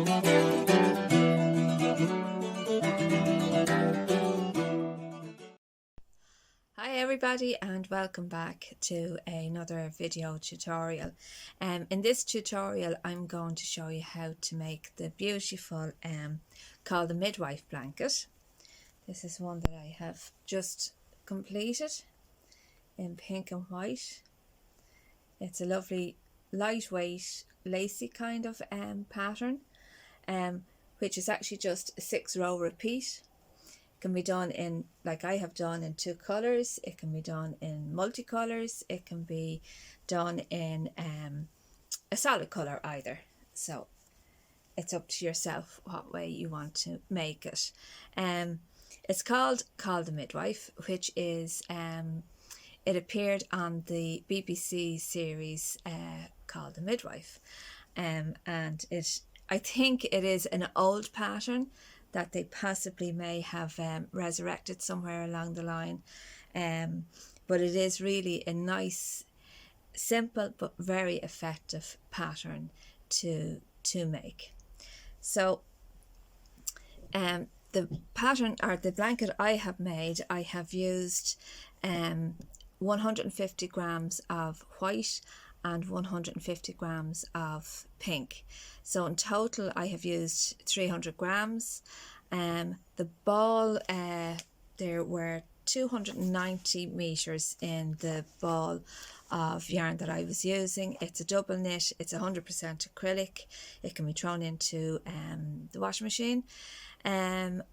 Hi everybody, and welcome back to another video tutorial. In this tutorial I'm going to show you how to make the beautiful called the Midwife blanket. This is one that I have just completed in pink and white. It's a lovely lightweight lacy kind of pattern, which is actually just a 6-row repeat. Can be done in, like I have done, in 2 colors. It can be done in multicolors. It can be done in a solid color either. So it's up to yourself what way you want to make it. It's called the Midwife, which is it appeared on the BBC series called the Midwife, and I think it is an old pattern that they possibly may have resurrected somewhere along the line, but it is really a nice, simple but very effective pattern to make. So the pattern, or the blanket I have made, I have used 150 grams of white and 150 grams of pink. So in total I have used 300 grams. The ball, there were 290 meters in the ball of yarn that I was using. It's a double knit, it's 100% acrylic. It can be thrown into the washing machine, and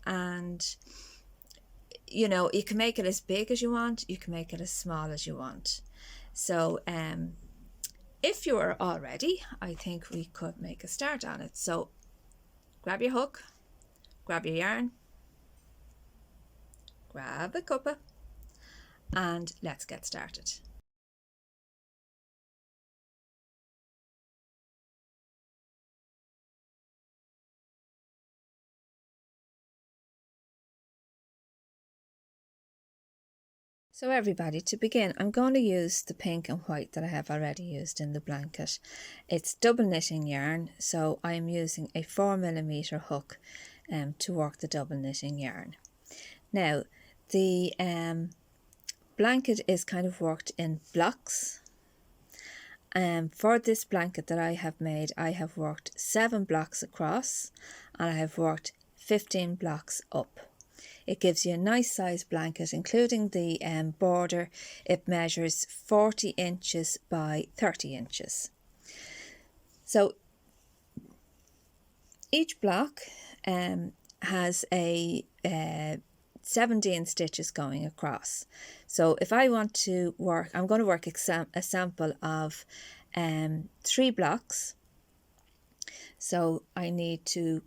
you know, you can make it as big as you want, you can make it as small as you want. So if you are all ready, I think we could make a start on it. So grab your hook, grab your yarn, grab a cuppa, and let's get started. So everybody, to begin, I'm going to use the pink and white that I have already used in the blanket. It's double knitting yarn, so I'm using a 4mm hook to work the double knitting yarn. Now, the blanket is kind of worked in blocks. For this blanket that I have made, I have worked 7 blocks across, and I have worked 15 blocks up. It gives you a nice size blanket, including the border. It measures 40 inches by 30 inches. So each block has a 17 stitches going across. So if I want to work, I'm going to work a sample of 3 blocks. So I need to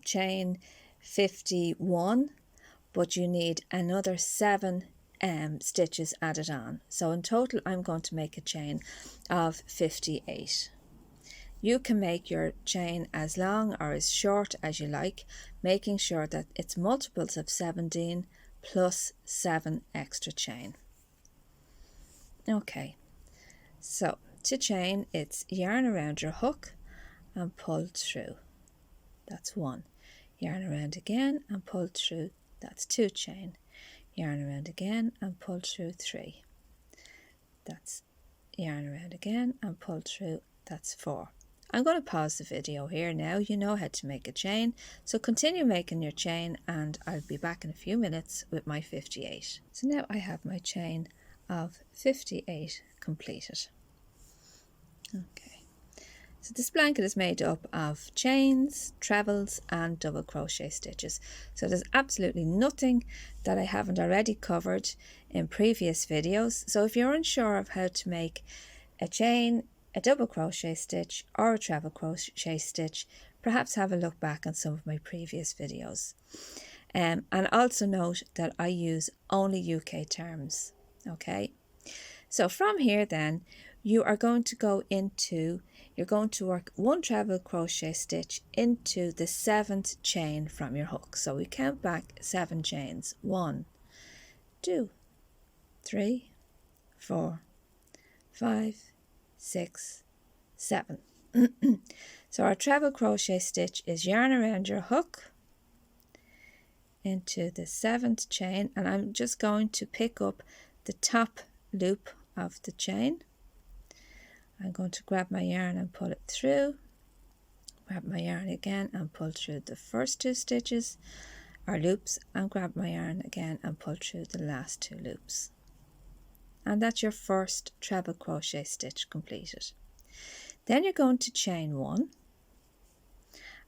chain 51, but you need another 7 stitches added on. So in total I'm going to make a chain of 58. You can make your chain as long or as short as you like, making sure that it's multiples of 17 plus 7 extra chain. Okay, so to chain, it's yarn around your hook and pull through. That's 1. Yarn around again and pull through. That's 2 chain. Yarn around again and pull through 3. That's yarn around again and pull through. That's 4. I'm going to pause the video here now. You know how to make a chain, so continue making your chain and I'll be back in a few minutes with my 58. So now I have my chain of 58 completed. Okay. So this blanket is made up of chains, trebles and double crochet stitches. So there's absolutely nothing that I haven't already covered in previous videos. So if you're unsure of how to make a chain, a double crochet stitch or a treble crochet stitch, perhaps have a look back on some of my previous videos. And also note that I use only UK terms. Okay. So from here then, you are going to go into, you're going to work 1 treble crochet stitch into the 7th chain from your hook. So we count back 7 chains. 1, 2, 3, 4, 5, 6, 7. So our treble crochet stitch is yarn around your hook into the 7th chain, and I'm just going to pick up the top loop of the chain. I'm going to grab my yarn and pull it through, grab my yarn again and pull through the first 2 stitches or loops, and grab my yarn again and pull through the last 2 loops. And that's your first treble crochet stitch completed. Then you're going to chain 1,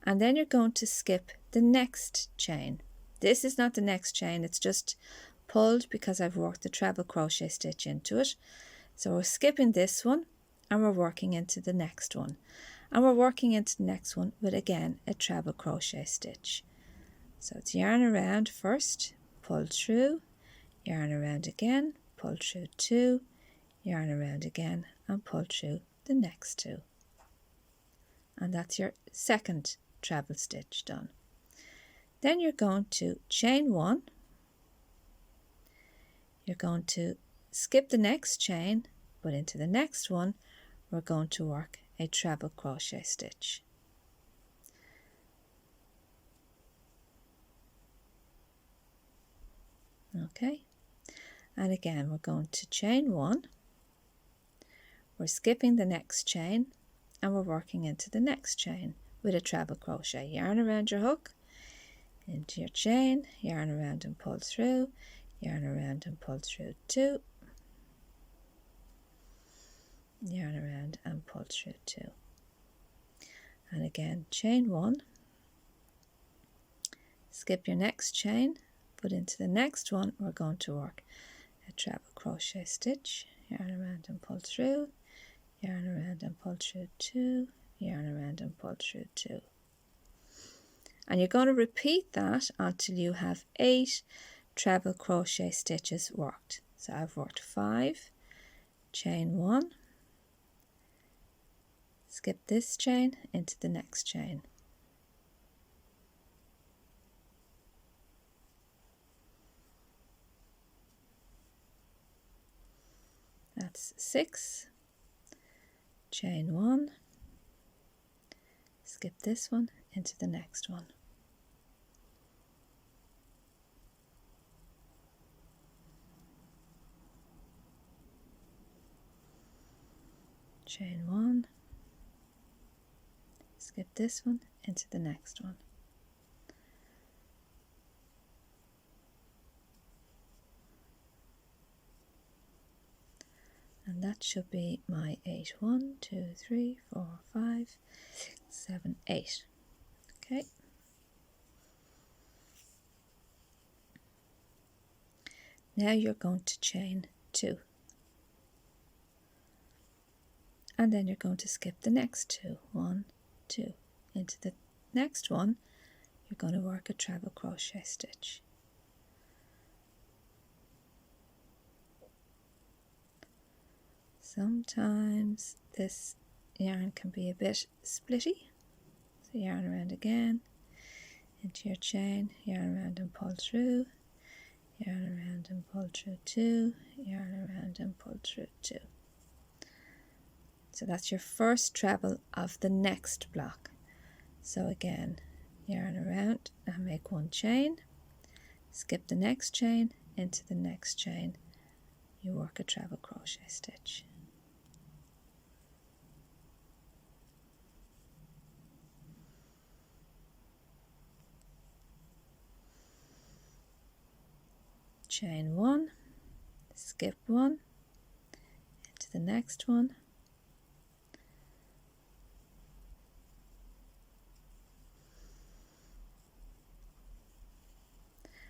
and then you're going to skip the next chain. This is not the next chain, it's just pulled because I've worked the treble crochet stitch into it. So we're skipping this one and we're working into the next one, and we're working into the next one with again a treble crochet stitch. So it's yarn around first, pull through, yarn around again, pull through 2, yarn around again and pull through the next 2, and that's your second treble stitch done. Then you're going to chain 1, you're going to skip the next chain, but into the next one we're going to work a treble crochet stitch. Okay, and again we're going to chain 1, we're skipping the next chain and we're working into the next chain with a treble crochet. Yarn around your hook, into your chain, yarn around and pull through, yarn around and pull through 2, yarn around and pull through 2, and again chain 1, skip your next chain, but into the next one we're going to work a treble crochet stitch, yarn around and pull through, yarn around and pull through 2, yarn around and pull through 2. And you're going to repeat that until you have 8 treble crochet stitches worked. So I've worked 5, chain 1, skip this chain into the next chain, that's 6, chain 1, skip this one into the next one, chain 1, skip this one into the next one, and that should be my 8. 1, 2, 3, 4, 5, 6, 7, 8. Okay. Now you're going to chain 2, and then you're going to skip the next 2. 1, 2. Into the next one you're going to work a treble crochet stitch. Sometimes this yarn can be a bit splitty, so yarn around again, into your chain, yarn around and pull through, yarn around and pull through 2, yarn around and pull through 2. So that's your first treble of the next block. So again, yarn around and make 1 chain, skip the next chain, into the next chain, you work a treble crochet stitch. Chain 1, skip 1, into the next one,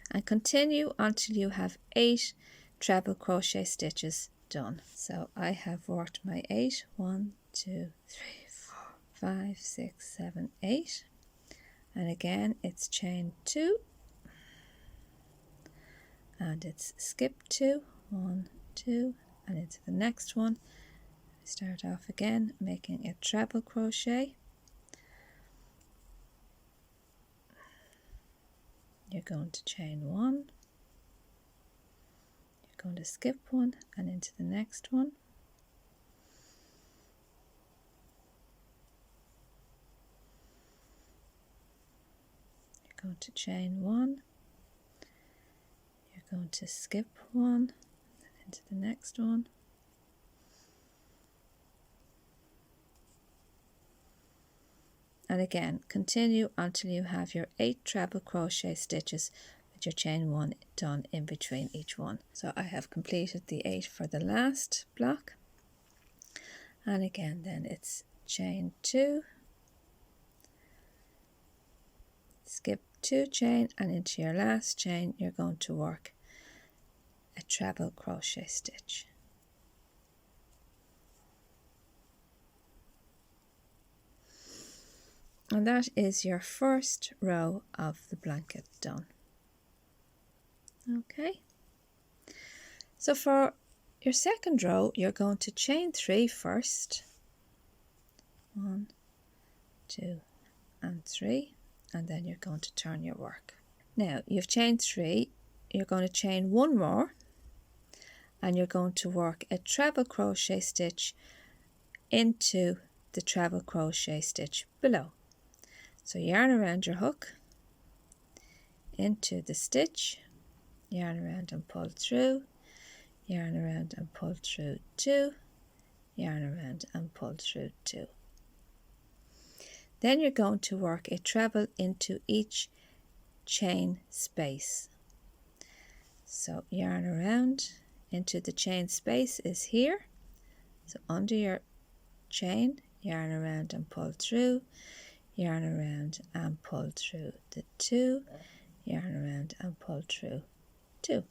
and continue until you have 8 treble crochet stitches done. So I have worked my 8, 1, 2, 3, 4, 5, 6, 7, 8, and again it's chain 2, and it's skip 2, 1, 2, and into the next one. Start off again making a treble crochet. You're going to chain 1, you're going to skip 1 and into the next one, going to chain 1, you're going to skip 1 into the next one, and again continue until you have your 8 treble crochet stitches with your chain 1 done in between each one. So I have completed the 8 for the last block, and again then it's chain 2, skip 2 chain, and into your last chain you're going to work a treble crochet stitch. And that is your first row of the blanket done. Okay, so for your second row you're going to chain 3 first, 1, 2 and 3, and then you're going to turn your work. Now you've chained 3, you're going to chain 1 more, and you're going to work a treble crochet stitch into the treble crochet stitch below. So yarn around your hook, into the stitch, yarn around and pull through, yarn around and pull through 2, yarn around and pull through 2. Then you're going to work a treble into each chain space. So yarn around into the chain space is here. So under your chain, yarn around and pull through, yarn around and pull through the 2, yarn around and pull through 2.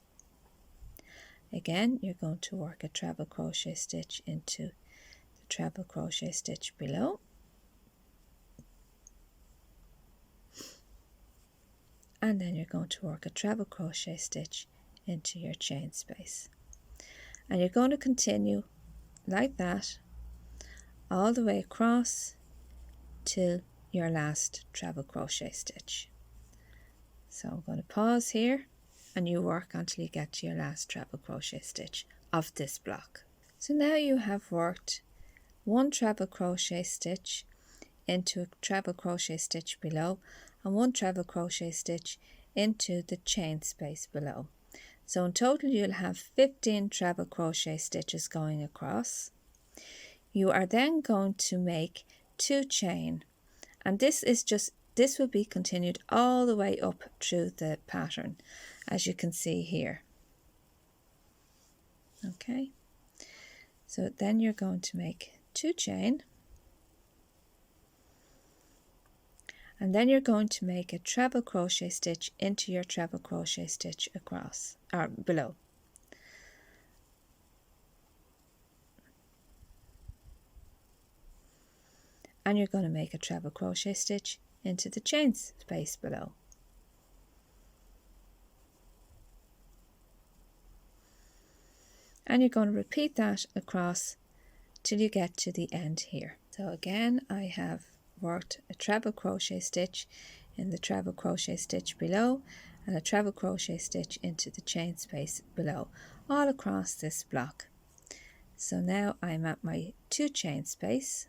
Again, you're going to work a treble crochet stitch into the treble crochet stitch below, and then you're going to work a treble crochet stitch into your chain space, and you're going to continue like that all the way across till your last treble crochet stitch. So I'm going to pause here and you work until you get to your last treble crochet stitch of this block. So now you have worked 1 treble crochet stitch into a treble crochet stitch below and 1 treble crochet stitch into the chain space below. So in total you'll have 15 treble crochet stitches going across. You are then going to make 2 chain, and this will be continued all the way up through the pattern, as you can see here. Okay, so then you're going to make 2 chain, and then you're going to make a treble crochet stitch into your treble crochet stitch across or below. And you're going to make a treble crochet stitch into the chain space below. And you're going to repeat that across till you get to the end here. So again, I have worked a treble crochet stitch in the treble crochet stitch below and a treble crochet stitch into the chain space below, all across this block. So now I'm at my 2 chain space,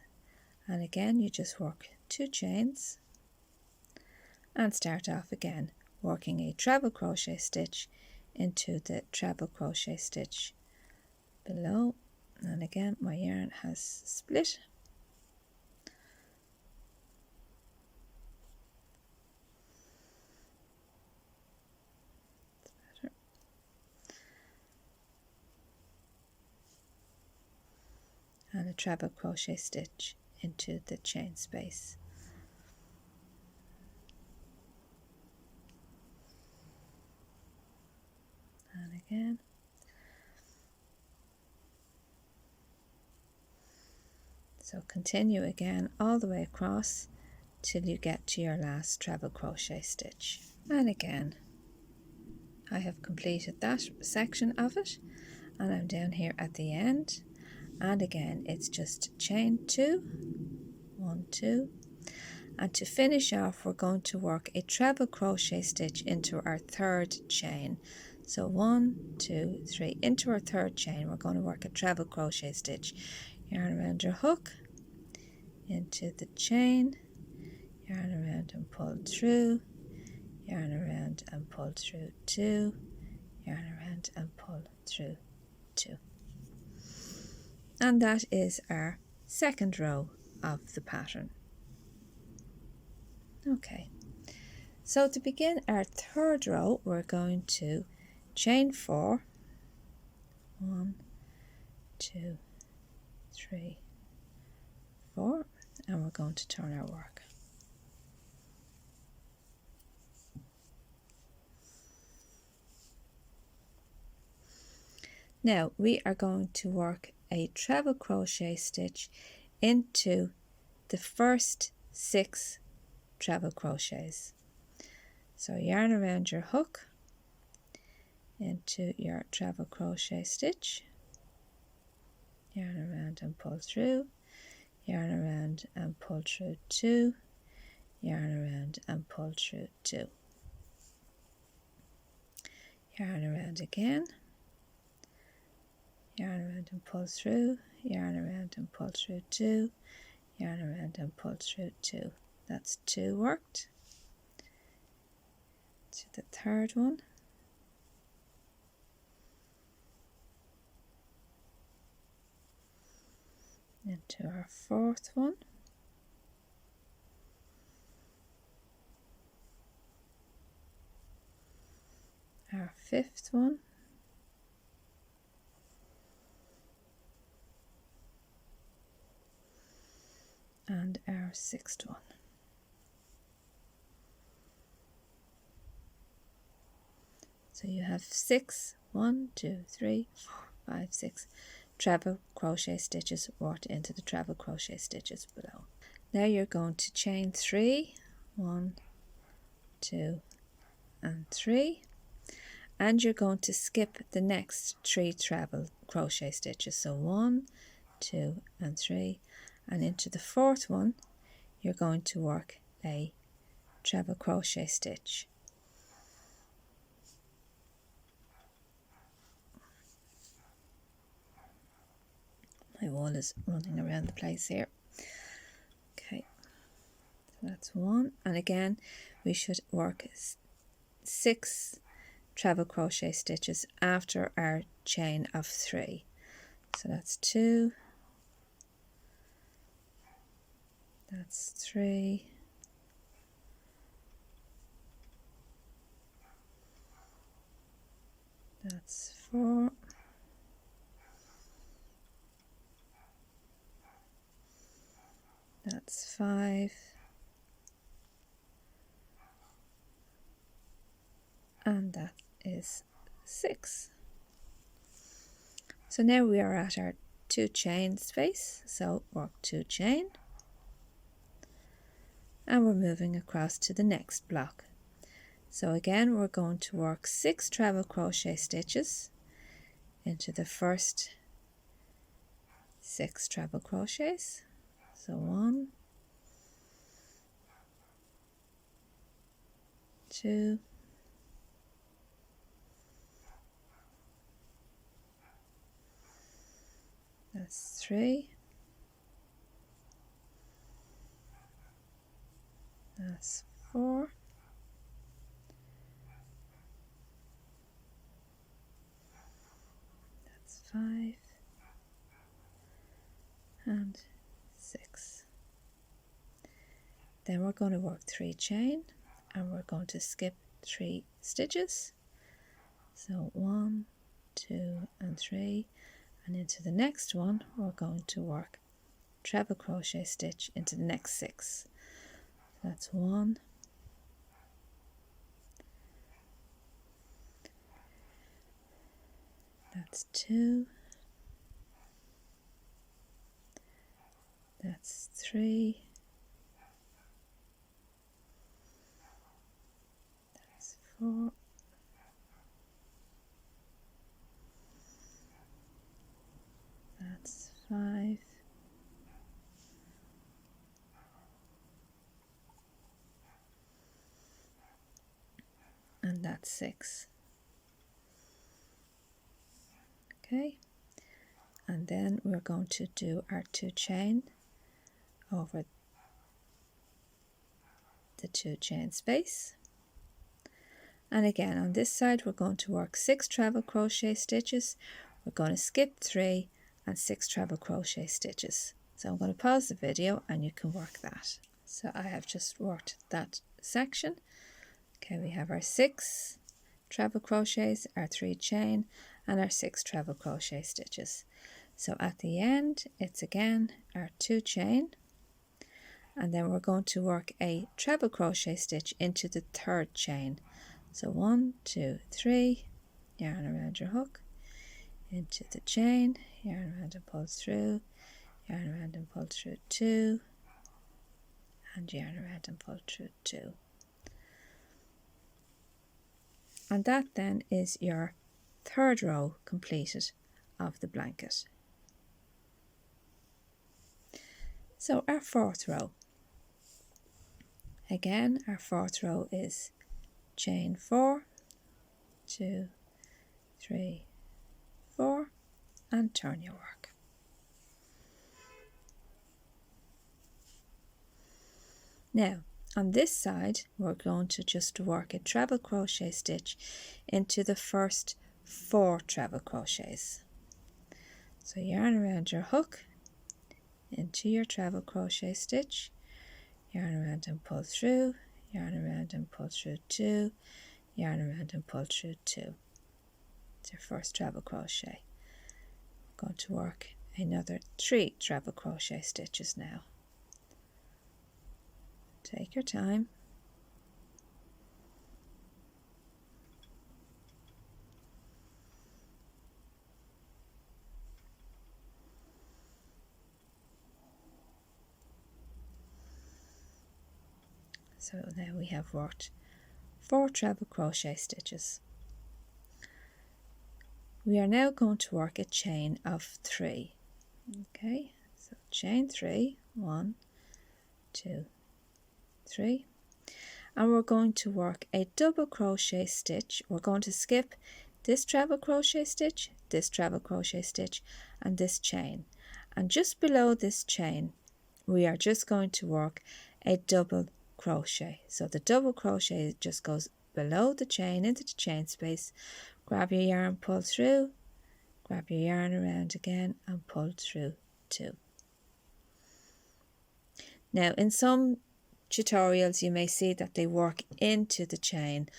and again you just work 2 chains and start off again working a treble crochet stitch into the treble crochet stitch below, and again my yarn has split. And a treble crochet stitch into the chain space. And again. So continue again all the way across till you get to your last treble crochet stitch. And again, I have completed that section of it, and I'm down here at the end, and again it's just chain 2, 1, 2, and to finish off we're going to work a treble crochet stitch into our 3rd chain. So 1, 2, 3, into our 3rd chain we're going to work a treble crochet stitch, yarn around your hook, into the chain, yarn around and pull through, yarn around and pull through 2, yarn around and pull through 2. And that is our second row of the pattern. Okay, so to begin our third row, we're going to chain 4, 1, 2, 3, 4, and we're going to turn our work. Now we are going to work a treble crochet stitch into the first 6 treble crochets. So yarn around your hook into your treble crochet stitch, yarn around and pull through, yarn around and pull through 2, yarn around and pull through 2, yarn around again, yarn around and pull through, yarn around and pull through 2, yarn around and pull through 2. That's 2 worked. To the third one, into our fourth one, our fifth one, and our sixth one. So you have 6, 1, 2, 3, 4, 5, 6 treble crochet stitches worked into the treble crochet stitches below. Now you're going to chain 3, 1, 2, and 3, and you're going to skip the next 3 treble crochet stitches. So 1, 2, and 3, and into the fourth one you're going to work a treble crochet stitch. My wall is running around the place here. Okay, so that's 1, and again we should work 6 treble crochet stitches after our chain of 3. So that's 2, that's 3, that's 4, that's 5, and that is 6. So now we are at our 2 chain space, so work 2 chain, and we're moving across to the next block. So again we're going to work 6 treble crochet stitches into the first 6 treble crochets. So 1, 2, 3, that's 4, that's 5, and 6. Then we're going to work 3 chain, and we're going to skip 3 stitches. So 1, 2, and 3, and into the next one we're going to work treble crochet stitch into the next 6. That's 1, that's 2, that's 3, that's 4, that's 5, and that's 6. Okay, and then we're going to do our 2 chain over the 2 chain space. And again on this side we're going to work 6 treble crochet stitches. We're going to skip 3 and 6 treble crochet stitches. So I'm going to pause the video and you can work that. So I have just worked that section. Okay, we have our 6 treble crochets, our 3 chain and our 6 treble crochet stitches. So at the end it's again our 2 chain, and then we're going to work a treble crochet stitch into the 3rd chain. So 1, 2, 3, yarn around your hook, into the chain, yarn around and pull through, yarn around and pull through 2, and yarn around and pull through 2. And that then is your 3rd row completed of the blanket. So our 4th row. Again, our 4th row is chain 4, 2, 3, 4, and turn your work. Now on this side we're going to just work a treble crochet stitch into the first 4 treble crochets. So yarn around your hook, into your treble crochet stitch, yarn around and pull through, yarn around and pull through 2, yarn around and pull through 2. It's your first treble crochet. I'm going to work another 3 treble crochet stitches now. Take your time. So now we have worked 4 treble crochet stitches. We are now going to work a chain of 3. Okay, so chain 3, 1, 2, 3, and we're going to work a double crochet stitch. We're going to skip this treble crochet stitch, this treble crochet stitch, and this chain, and just below this chain we are just going to work a double crochet. So the double crochet just goes below the chain into the chain space. Grab your yarn, pull through, grab your yarn around again and pull through 2. Now in some tutorials you may see that they work into the chain.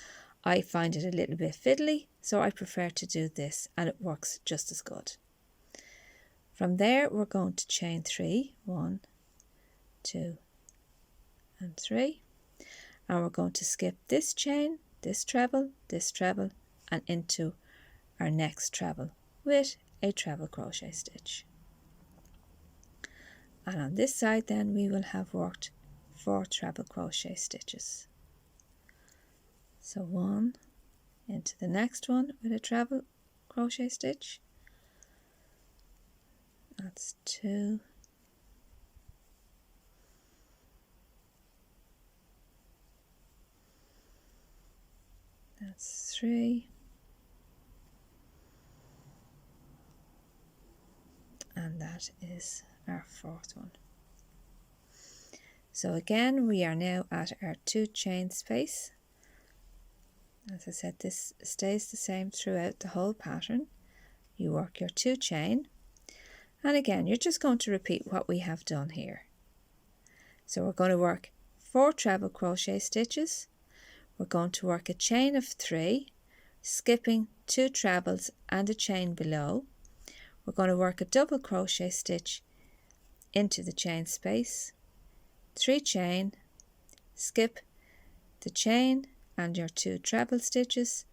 I find it a little bit fiddly, so I prefer to do this, and it works just as good. From there we're going to chain 3, 1, 2 and 3, and we're going to skip this chain, this treble, and into our next treble with a treble crochet stitch. And on this side then we will have worked 4 treble crochet stitches. So 1 into the next one with a treble crochet stitch, that's 2, that's 3, and that is our 4th one. So again we are now at our 2 chain space. As I said, this stays the same throughout the whole pattern. You work your 2 chain, and again you're just going to repeat what we have done here. So we're going to work 4 treble crochet stitches. We're going to work a chain of 3, skipping 2 trebles and a chain below. We're going to work a double crochet stitch into the chain space, 3 chain, skip the chain and your 2 treble stitches,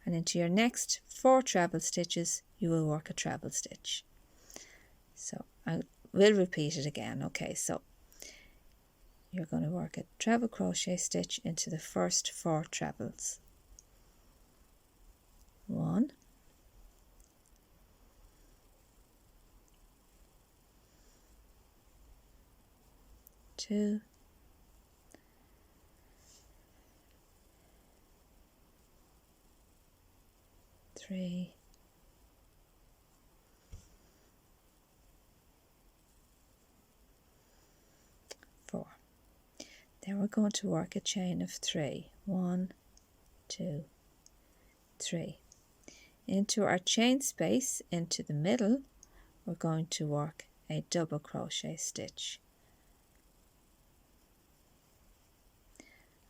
and into your next 4 treble stitches you will work a treble stitch. So I will repeat it again. Okay, so you're going to work a treble crochet stitch into the first 4 trebles. 1, 2, 3, 4. Then we're going to work a chain of 3. 1, 2, 3. Into our chain space into the middle, we're going to work a double crochet stitch.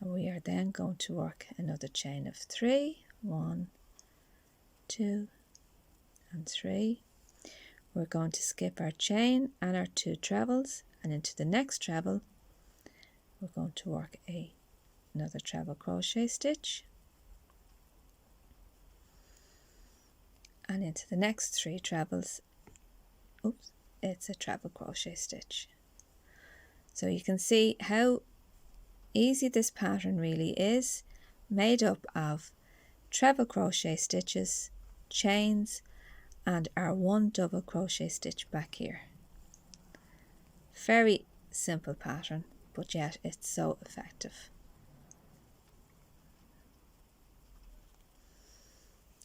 And we are then going to work another chain of 3, 1, 2, and 3. We're going to skip our chain and our 2 trebles, and into the next treble we're going to work another treble crochet stitch, and into the next 3 trebles, it's a treble crochet stitch. So you can see how easy this pattern really is, made up of treble crochet stitches, chains, and our 1 double crochet stitch back here. Very simple pattern, but yet it's so effective.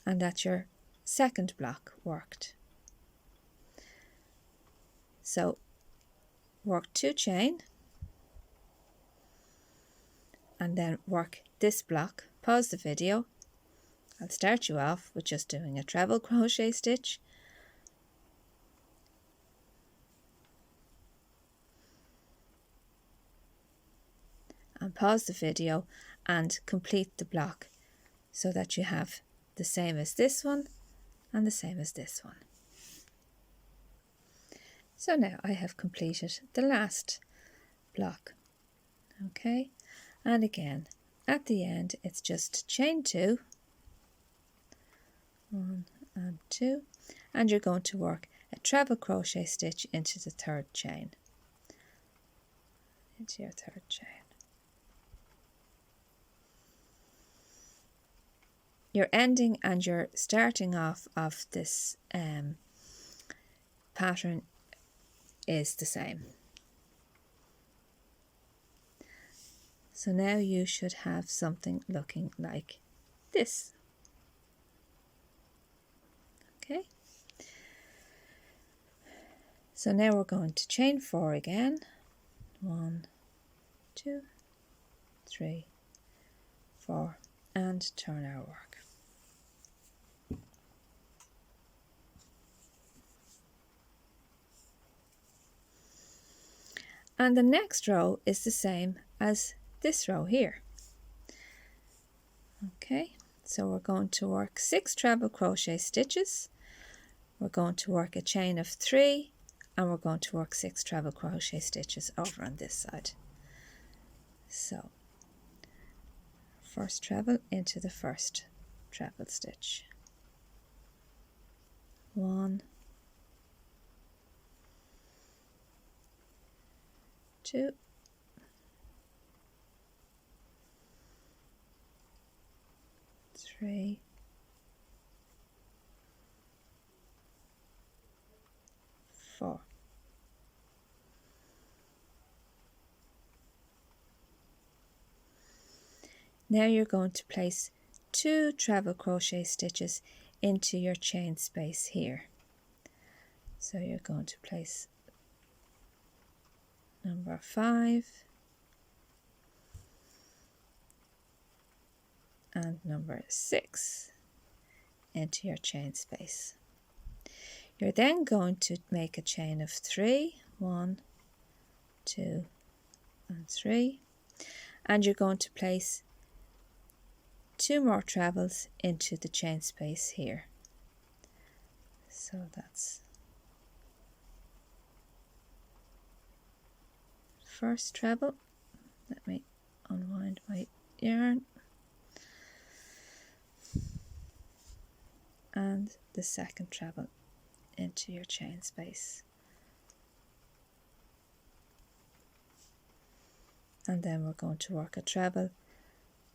And that's your second block worked. So work 2 chain, and then work this block. Pause the video. I'll start you off with just doing a treble crochet stitch, and pause the video and complete the block so that you have the same as this one and the same as this one. So now I have completed the last block. Okay, and again at the end it's just chain 2, 1 and 2, and you're going to work a treble crochet stitch into the 3rd chain, into your 3rd chain. Your ending and your starting off of this pattern is the same. So now you should have something looking like this. Okay. So now we're going to chain 4 again. 1, 2, 3, 4, and turn our work. And the next row is the same as this row here. Okay, so we're going to work 6 treble crochet stitches, we're going to work a chain of 3, and we're going to work 6 treble crochet stitches over on this side. So first treble into the first treble stitch, 1, 2, 3, 4. Now you're going to place 2 treble crochet stitches into your chain space here. So you're going to place number 5 and number 6 into your chain space. You're then going to make a chain of 3, 1, 2, and 3, and you're going to place 2 more trebles into the chain space here. So that's first treble. Let me unwind my yarn, and the second treble into your chain space, and then we're going to work a treble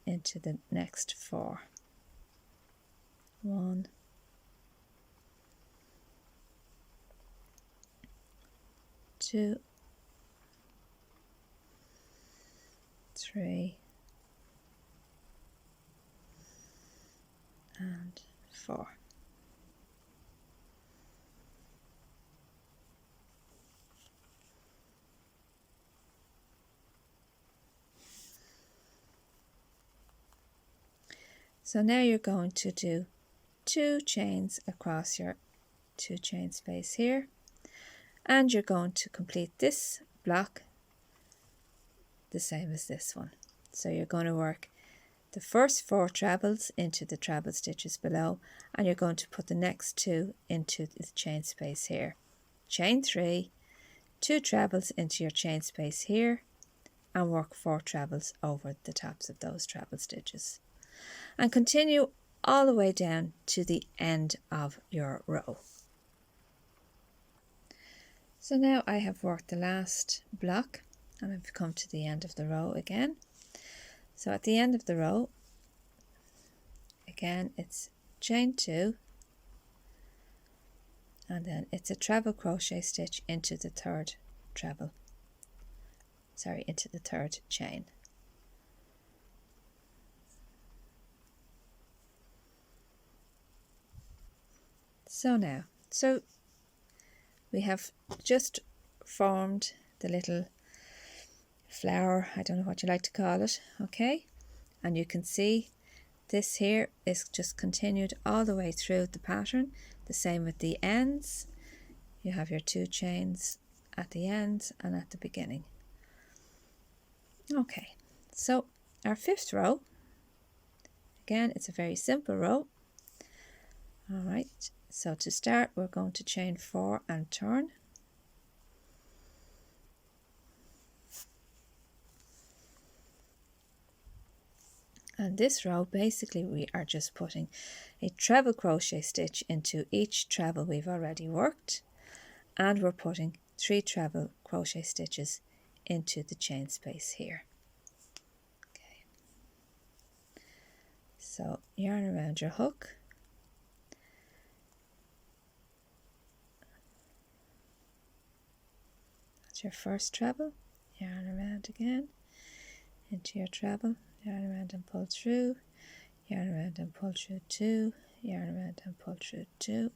into the next 4, 1, 2, 3, and 4. So now you're going to do 2 chains across your 2 chain space here, and you're going to complete this block the same as this one. So you're going to work the first 4 trebles into the treble stitches below, and you're going to put the next 2 into the chain space here. Chain 3, 2 trebles into your chain space here, and work 4 trebles over the tops of those treble stitches. And continue all the way down to the end of your row. So now I have worked the last block and I've come to the end of the row again. So at the end of the row, again it's chain 2, and then it's a treble crochet stitch into the third into the third chain. So we have just formed the little flower, I don't know what you like to call it, okay? And you can see this here is just continued all the way through the pattern. The same with the ends. You have your 2 chains at the ends and at the beginning. Okay, so our 5th row, again it's a very simple row. Alright, so to start we're going to chain 4 and turn. And this row, basically we are just putting a treble crochet stitch into each treble we've already worked, and we're putting 3 treble crochet stitches into the chain space here. Okay. So yarn around your hook. That's your first treble. Yarn around again into your treble. Yarn around and pull through, yarn around and pull through 2, yarn around and pull through 2.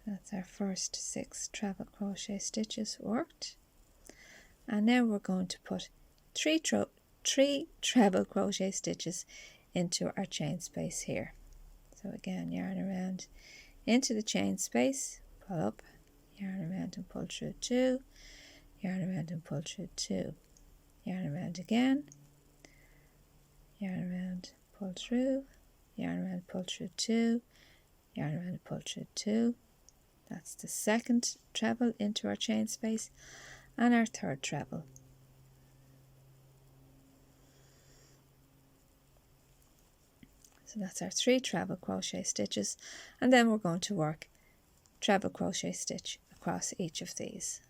That's our first 6 treble crochet stitches worked. And now we're going to put 3 treble crochet stitches into our chain space here. So again, yarn around into the chain space, pull up, yarn around and pull through 2, yarn around and pull through 2, yarn around again, yarn around, pull through, yarn around, pull through 2, yarn around, pull through 2. That's the second treble into our chain space, and our third treble. So that's our 3 treble crochet stitches, and then we're going to work treble crochet stitch across each of these.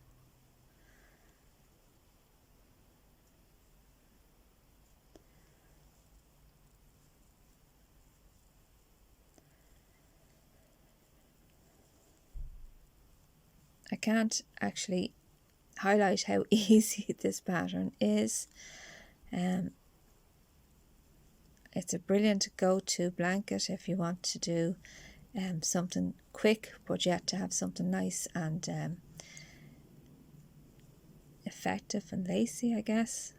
I can't actually highlight how easy this pattern is. It's a brilliant go-to blanket if you want to do something quick but yet to have something nice and effective and lacy, I guess.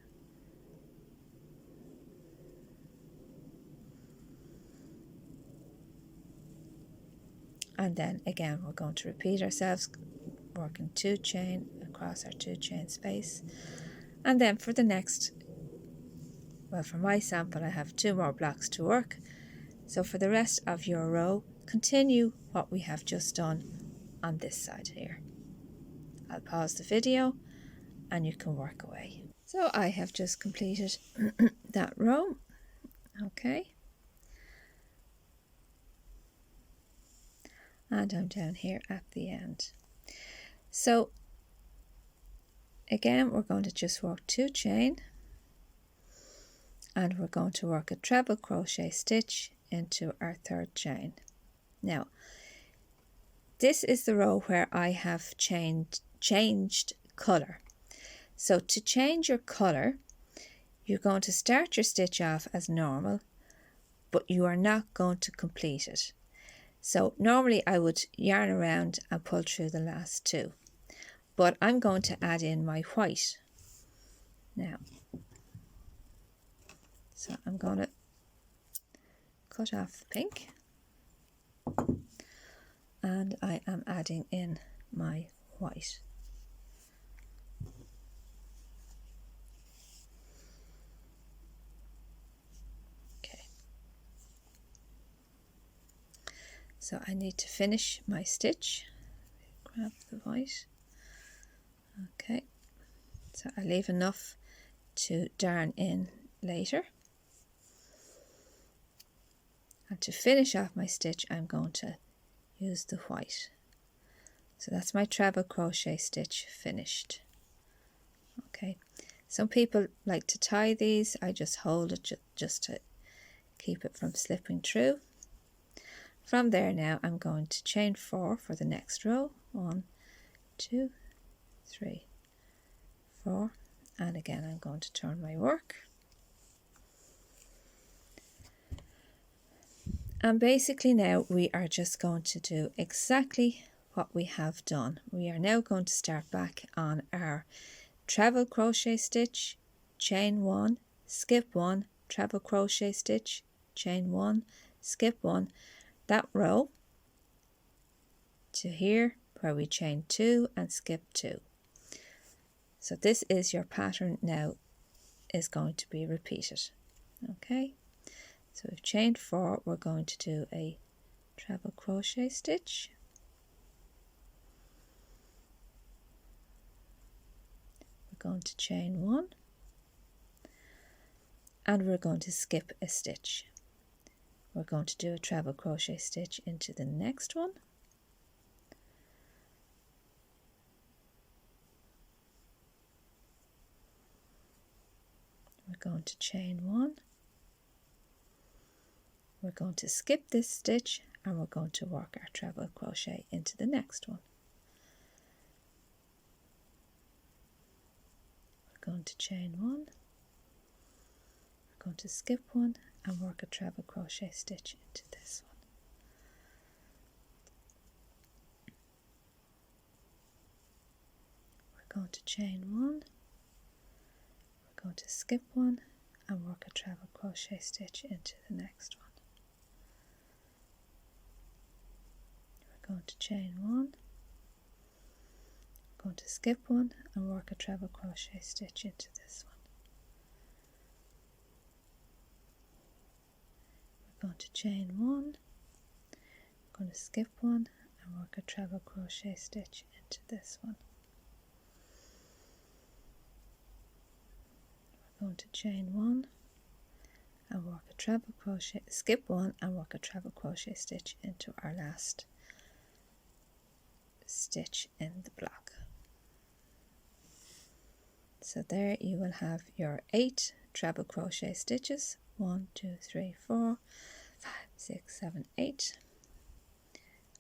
And then again we're going to repeat ourselves, working 2 chain across our 2 chain space, and then for the next, well, for my sample I have 2 more blocks to work. So for the rest of your row, continue what we have just done on this side here. I'll pause the video and you can work away. So I have just completed that row. Okay, and I'm down here at the end. So again we're going to just work 2 chain, and we're going to work a treble crochet stitch into our third chain. Now this is the row where I have changed colour. So to change your colour, you're going to start your stitch off as normal, but you are not going to complete it. So normally I would yarn around and pull through the last two, but I'm going to add in my white now. So I'm going to cut off the pink, and I am adding in my white. Okay. So I need to finish my stitch. Grab the white. Okay. So I leave enough to darn in later. And to finish off my stitch, I'm going to use the white. So that's my treble crochet stitch finished. Okay, some people like to tie these. I just hold it just to keep it from slipping through. From there now I'm going to chain 4 for the next row. 1, 2, 3, 4, and again I'm going to turn my work. And basically now we are just going to do exactly what we have done. We are now going to start back on our treble crochet stitch, chain 1, skip 1, treble crochet stitch, chain 1, skip 1, that row to here where we chain 2 and skip 2. So this is your pattern now is going to be repeated. Okay, so we've chained 4, we're going to do a treble crochet stitch, we're going to chain 1, and we're going to skip a stitch. We're going to do a treble crochet stitch into the next one, we're going to chain 1, we're going to skip this stitch, and we're going to work our treble crochet into the next one. We're going to chain 1, we're going to skip 1 and work a treble crochet stitch into this one. We're going to chain 1, we're going to skip 1 and work a treble crochet stitch into the next one. We're going to chain 1, we're going to skip 1 and work a treble crochet stitch into this one. We're going to chain 1, we're going to skip 1 and work a treble crochet stitch into this one. We're going to chain 1 and work a treble crochet, skip 1 and work a treble crochet stitch into our last stitch in the block. So there you will have your 8 treble crochet stitches. 1, 2, 3, 4, 5, 6, 7, 8.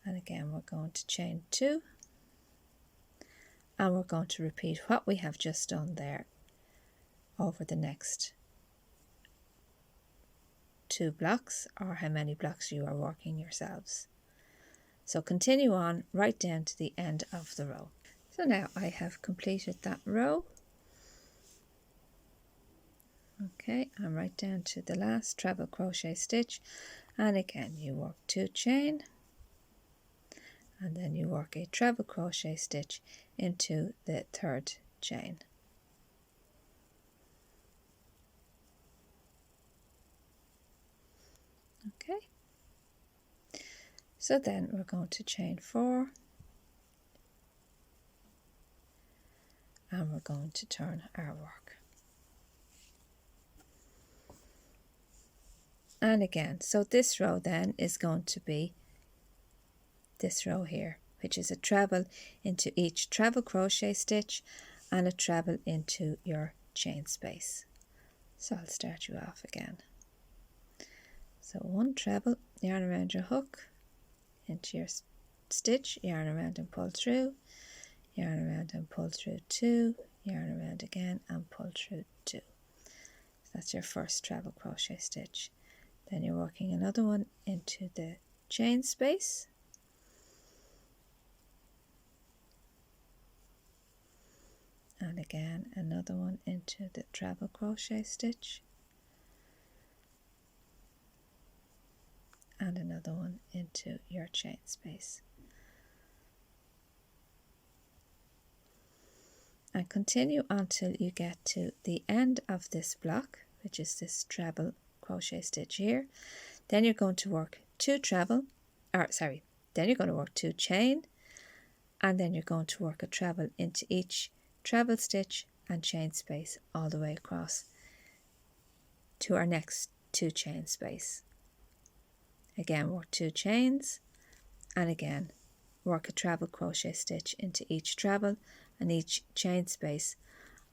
And again we're going to chain 2 and we're going to repeat what we have just done there over the next 2 blocks, or how many blocks you are working yourselves. So continue on right down to the end of the row. So now I have completed that row. Okay, I'm right down to the last treble crochet stitch, and again you work 2 chain and then you work a treble crochet stitch into the 3rd chain. Okay, so then we're going to chain 4 and we're going to turn our work. And again, so this row then is going to be this row here, which is a treble into each treble crochet stitch and a treble into your chain space. So I'll start you off again. So 1 treble, yarn around your hook into your stitch, yarn around and pull through, yarn around and pull through 2, yarn around again and pull through 2. So that's your first treble crochet stitch. Then you're working another one into the chain space, and again another one into the treble crochet stitch, and another one into your chain space. And continue until you get to the end of this block, which is this treble crochet stitch here. Then you're going to work 2 treble, then you're going to work 2 chain, and then you're going to work a treble into each treble stitch and chain space all the way across to our next 2 chain space. Again, work 2 chains, and again work a treble crochet stitch into each treble and each chain space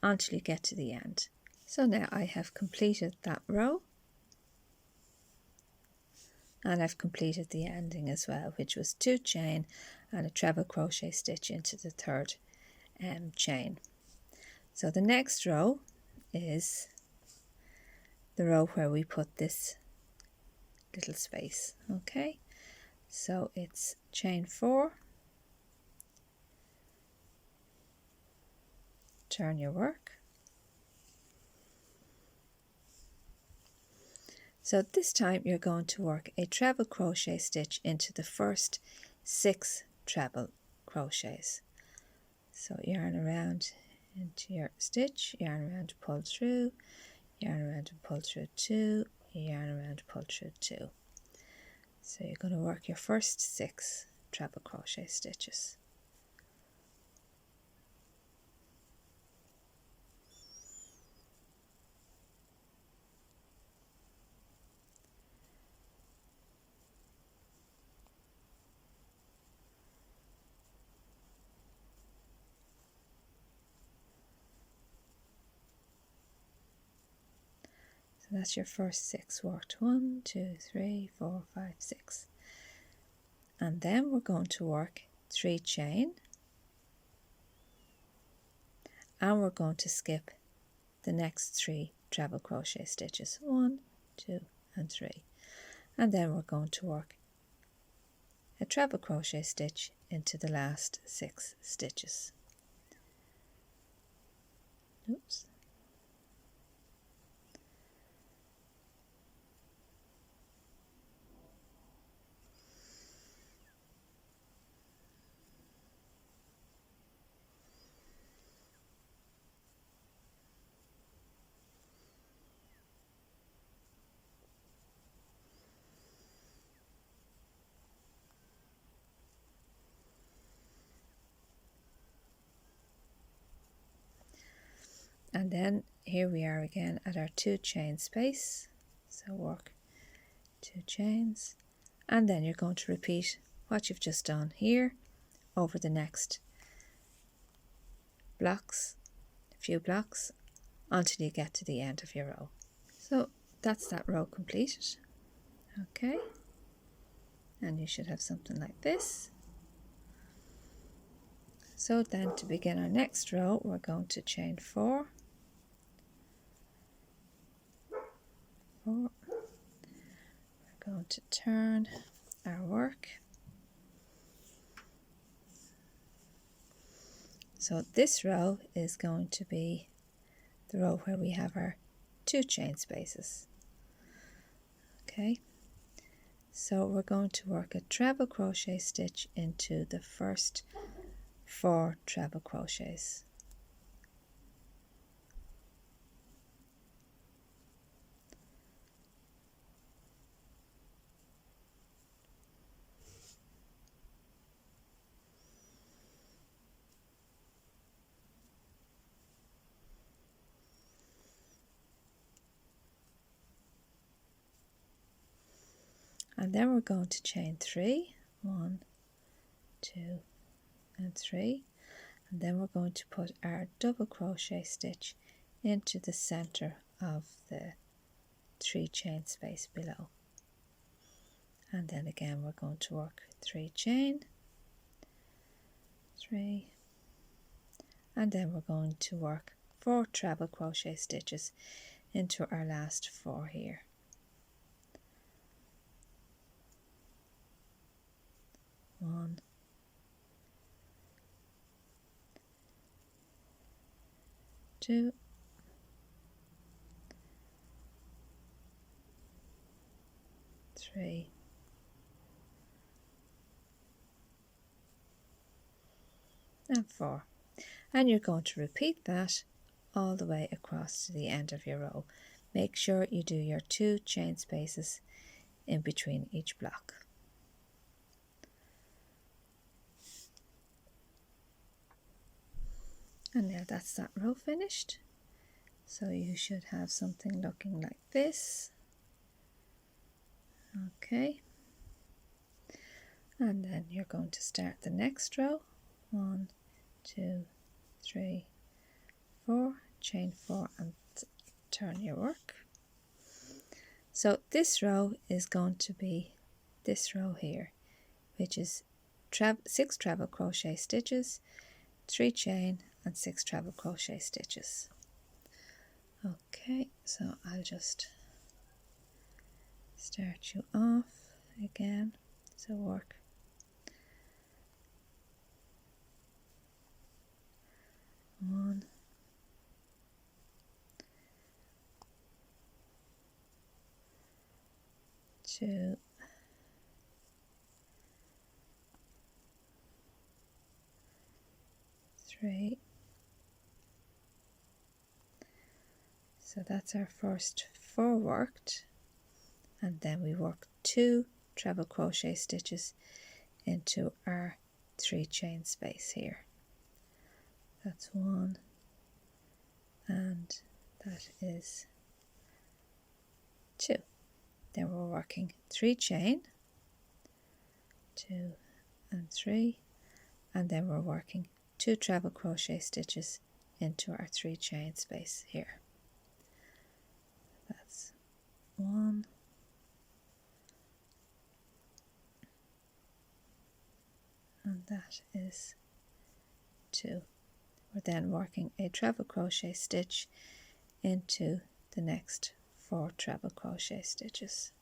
until you get to the end. So now I have completed that row, and I've completed the ending as well, which was 2 chain and a treble crochet stitch into the third chain. So the next row is the row where we put this little space. Okay, so it's chain 4, turn your work. So this time you're going to work a treble crochet stitch into the first 6 treble crochets. So yarn around into your stitch, yarn around, pull through, yarn around and pull through 2, yarn around, pull through 2. So you're going to work your first 6 treble crochet stitches. So that's your first 6 worked. 1, 2, 3, 4, 5, 6. And then we're going to work 3 chain, and we're going to skip the next 3 treble crochet stitches. 1, 2, and 3. And then we're going to work a treble crochet stitch into the last 6 stitches. Oops. And then here we are again at our 2 chain space. So work 2 chains, and then you're going to repeat what you've just done here over the next blocks, a few blocks, until you get to the end of your row. So that's that row completed. Okay, and you should have something like this. So then to begin our next row, we're going to chain 4. We're going to turn our work. So this row is going to be the row where we have our 2 chain spaces. Okay, so we're going to work a treble crochet stitch into the first 4 treble crochets. And then we're going to chain 3, 1, 2, and 3, and then we're going to put our double crochet stitch into the center of the 3 chain space below. And then again we're going to work 3 chain, 3, and then we're going to work 4 treble crochet stitches into our last 4 here. 1, 2, 3, and 4. And you're going to repeat that all the way across to the end of your row. Make sure you do your 2 chain spaces in between each block. And now that's that row finished. So you should have something looking like this. Okay. And then you're going to start the next row. 1, 2, 3, 4, chain 4 and turn your work. So this row is going to be this row here, which is 6 treble crochet stitches, 3 chain and 6 treble crochet stitches. Okay, so I'll just start you off again. So work 1, 2, 3. So that's our first 4 worked, and then we work 2 treble crochet stitches into our 3 chain space here. That's 1, and that is 2. Then we're working 3 chain, 2 and 3, and then we're working 2 treble crochet stitches into our 3 chain space here. That's 1, and that is 2. We're then working a treble crochet stitch into the next 4 treble crochet stitches.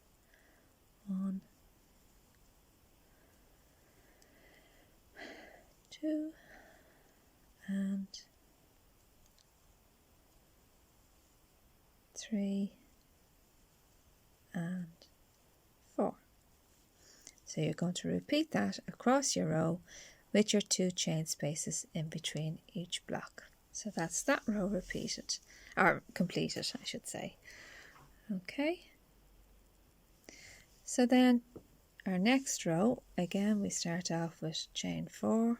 1, 2, and 3, and 4. So you're going to repeat that across your row with your 2 chain spaces in between each block. So that's that row repeated, or completed I should say. Okay, so then our next row, again we start off with chain 4,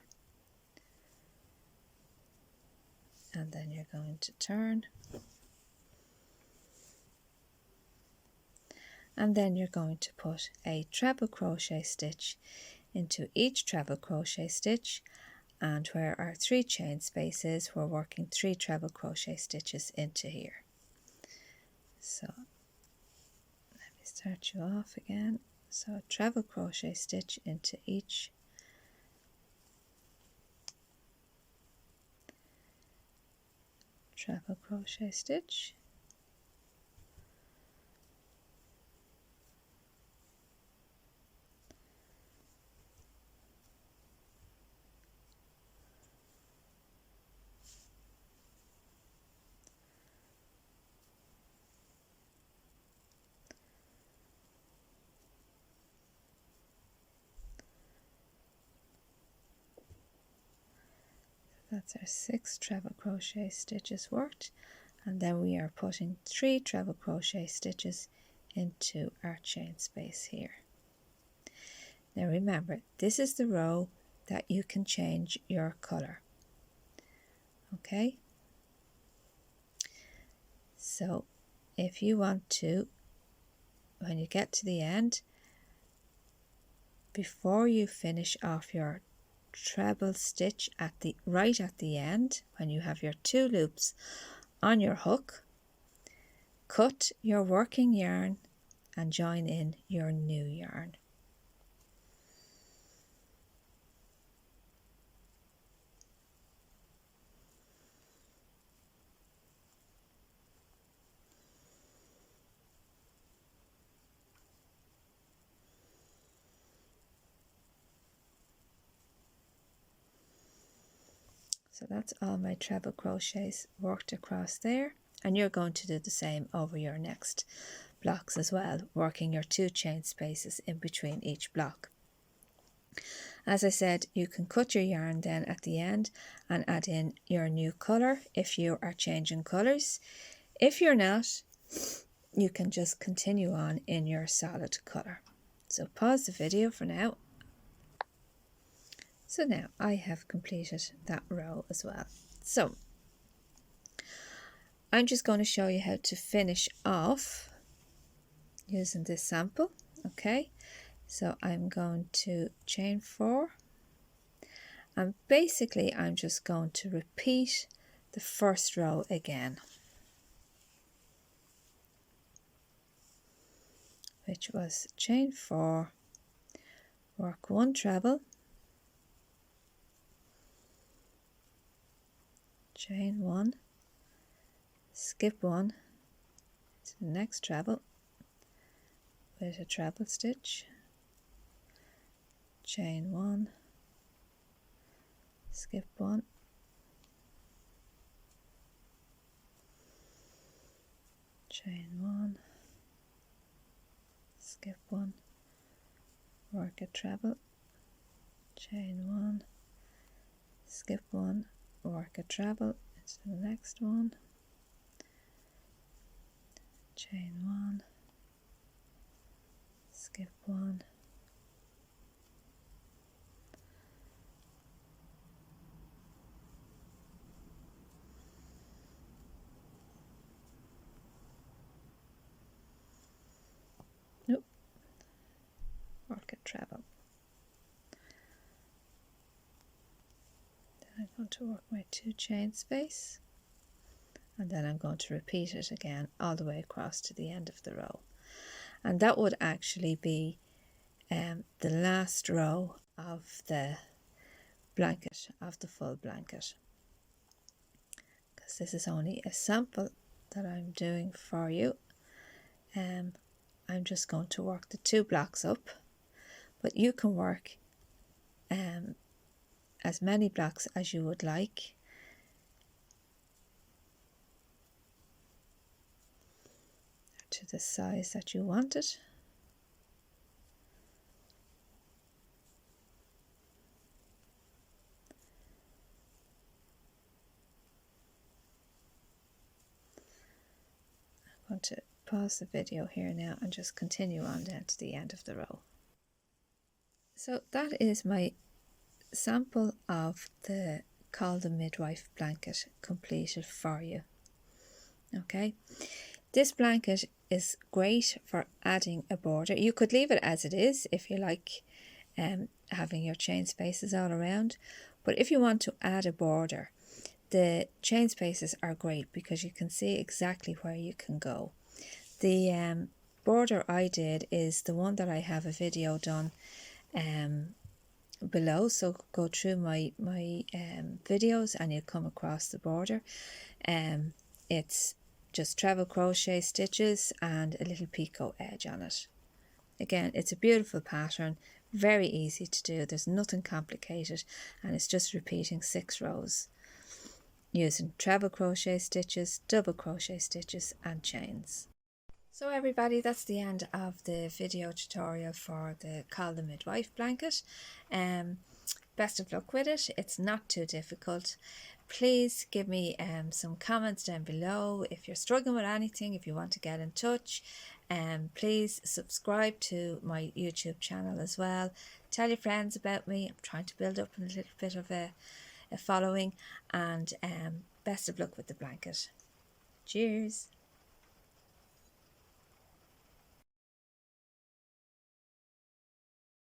and then you're going to turn, and then you're going to put a treble crochet stitch into each treble crochet stitch, and where our 3 chain spaces, we're working 3 treble crochet stitches into here. So let me start you off again. So treble crochet stitch into each treble crochet stitch, that's our 6 treble crochet stitches worked, and then we are putting 3 treble crochet stitches into our chain space here. Now remember, this is the row that you can change your color. Okay, so if you want to, when you get to the end, before you finish off your treble stitch right at the end, when you have your 2 loops on your hook, cut your working yarn and join in your new yarn. So that's all my treble crochets worked across there, and you're going to do the same over your next blocks as well, working your 2 chain spaces in between each block. As I said, you can cut your yarn then at the end and add in your new colour if you are changing colours. If you're not, you can just continue on in your solid colour. So pause the video for now. So now I have completed that row as well. So I'm just going to show you how to finish off using this sample. Okay, so I'm going to chain 4, and basically I'm just going to repeat the first row again, which was chain 4, work 1 treble, chain 1, skip 1 to the next treble with a treble stitch, chain 1, skip 1, chain 1, skip 1, work a treble, chain 1, skip 1, work a treble into the next one, chain 1, skip 1, work a treble. Then I'm going to work my 2 chain space, and then I'm going to repeat it again all the way across to the end of the row, and that would actually be the last row of the blanket, of the full blanket, because this is only a sample that I'm doing for you. I'm just going to work the 2 blocks up, but you can work as many blocks as you would like. To the size that you want it. I'm going to pause the video here now and just continue on down to the end of the row. So that is my sample of the Call the Midwife blanket completed for you. Okay, this blanket is great for adding a border. You could leave it as it is if you like having your chain spaces all around, but if you want to add a border, the chain spaces are great because you can see exactly where you can go. The border I did is the one that I have a video done below, so go through my videos and you'll come across the border. It's just treble crochet stitches and a little picot edge on it. Again, it's a beautiful pattern, very easy to do, there's nothing complicated, and it's just repeating 6 rows using treble crochet stitches, double crochet stitches and chains. So everybody, that's the end of the video tutorial for the Call the Midwife blanket. Best of luck with it. It's not too difficult. Please give me some comments down below if you're struggling with anything, if you want to get in touch. Please subscribe to my YouTube channel as well. Tell your friends about me. I'm trying to build up a little bit of a following, and best of luck with the blanket. Cheers.